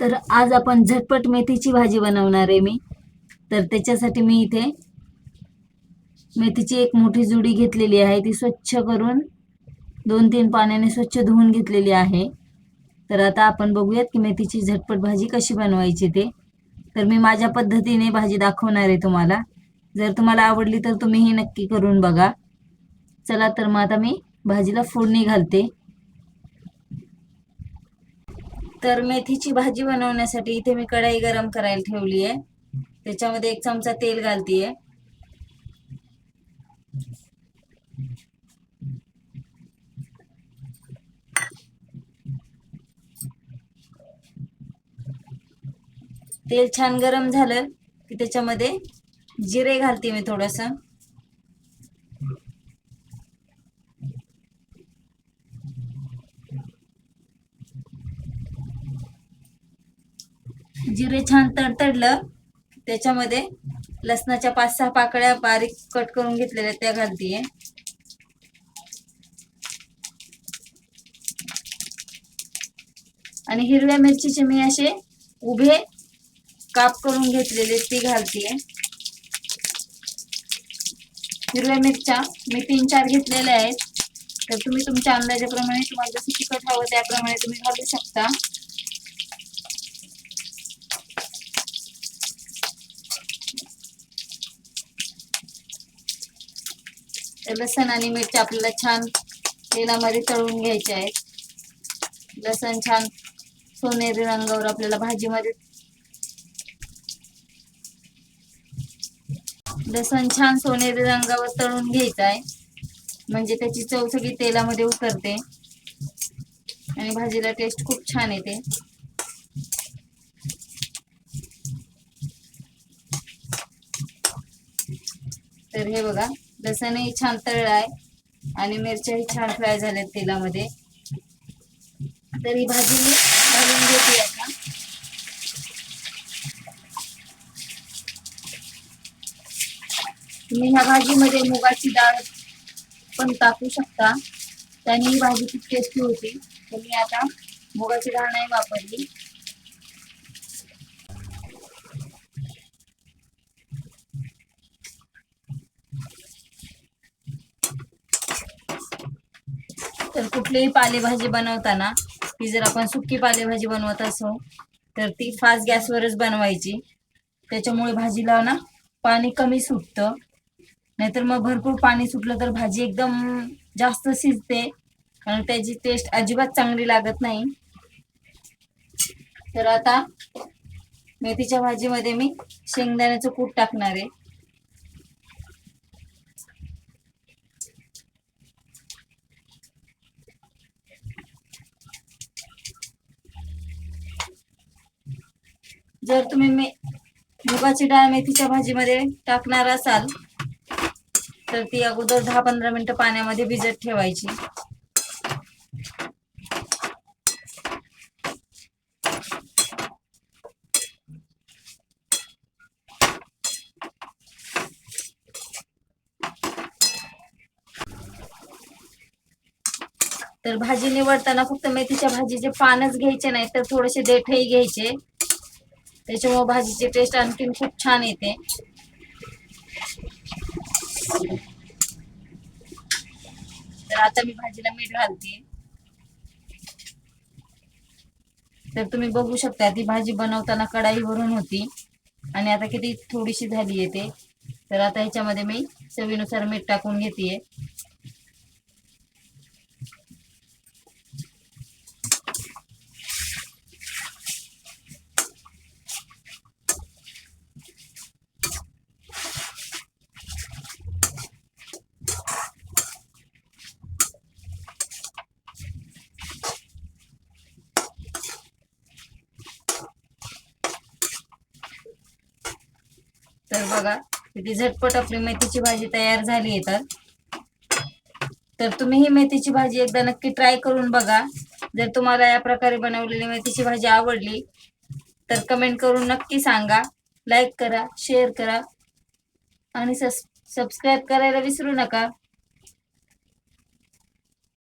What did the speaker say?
तर आज आपण झटपट मेथीची भाजी बनवणार आहे मी. तर त्याच्यासाठी मी इथे मेथीची एक मोठी जुडी घेतलेली आहे. ती स्वच्छ करून 2-3 पाण्याने स्वच्छ धुवून घेतलेली आहे. तर आता आपण बघूयात की मेथीची झटपट भाजी कशी बनवायची ते. तर मी माझ्या पद्धतीने भाजी दाखवणार आहे तुम्हाला. जर तुम्हाला आवडली तर तुम्हीही नक्की करून बघा. चला तर मग आता मी भाजीला फोडणी घालते. तर मेथीची भाजी बनवण्यासाठी इथे मी कढई गरम करायला ठेवली आहे. त्याच्यामध्ये 1 चमचा तेल घालतीये. तेल छान गरम झालं की त्याच्यामध्ये जिरे घालते मी थोडंसं. जिरे छान तडतडलं त्याच्यामध्ये लसणाच्या 5-6 पाकळ्या बारीक कट करून घेतलेल्या त्या घालतीये. आणि हिरव्या मिरचीचे मी असे उभे काप करून घेतलेले ती घालतीये. हिरव्या मिरच्या मी 3-4 घेतलेल्या आहेत. तर तुम्ही तुमच्या अंदाजाप्रमाणे तुम्हाला जसं तिखट हवं त्याप्रमाणे तुम्ही घालू शकता. लसण आणि मिरची आपल्याला छान तेलामध्ये तळून घ्यायचे आहेत. लसण छान सोनेरी रंगावर आपल्याला भाजीमध्ये लसण छान सोनेरी रंगावर तळून घ्यायचा आहे. म्हणजे त्याची चव सगळी तेलामध्ये उतरते आणि भाजीला टेस्ट खूप छान येते. तर हे बघा लसणही छान तळला आहे आणि मिरच्याही छान फ्राय झाल्यात तेलामध्ये. तर ही भाजी मी घालून घेते आता. तुम्ही ह्या भाजीमध्ये मुगाची डाळ पण टाकू शकता, त्याने ही भाजी खूप टेस्टी होती. तर मी आता मुगाची डाळ नाही वापरली. तर कुठलीही पालेभाजी बनवताना ती जर आपण सुकी पालेभाजी बनवत असो तर ती फास्ट गॅसवरच बनवायची. त्याच्यामुळे भाजीला ना पाणी कमी सुटतं. नाहीतर मग भरपूर पाणी सुटलं तर भाजी एकदम जास्त शिजते आणि त्याची टेस्ट अजिबात चांगली लागत नाही. तर आता मेथीच्या भाजीमध्ये मी शेंगदाण्याचं कूट टाकणार आहे. जर तुम्ही मुगाची डाळ मेथीच्या भाजीमध्ये टाकणार असाल तर ती अगोदर 10-15 मिनिटं पाण्यामध्ये भिजत ठेवायची. तर भाजी निवडताना फक्त मेथीच्या भाजीचे पानच घ्यायचे नाही तर थोडेसे देठही घ्यायचे. त्याच्यामुळे भाजीची टेस्ट आणखीन खूप छान येते. तर आता मी भाजीला मीठ घालते. तर तुम्ही बघू शकता ती भाजी बनवताना कढाईवरून होती आणि आता किती थोडीशी झाली येते. तर आता ह्याच्यामध्ये मी चवीनुसार मीठ टाकून घेते. तर बघा किती झटपट आपली मेथीची भाजी तयार झाली आहे. तर तुम्ही ही मेथीची भाजी एकदा नक्की ट्राय करून बघा. जर तुम्हाला या प्रकारे बनवलेली मेथीची भाजी आवडली तर कमेंट करून नक्की सांगा. लाईक करा, शेअर करा आणि सबस्क्राईब करायला विसरू नका.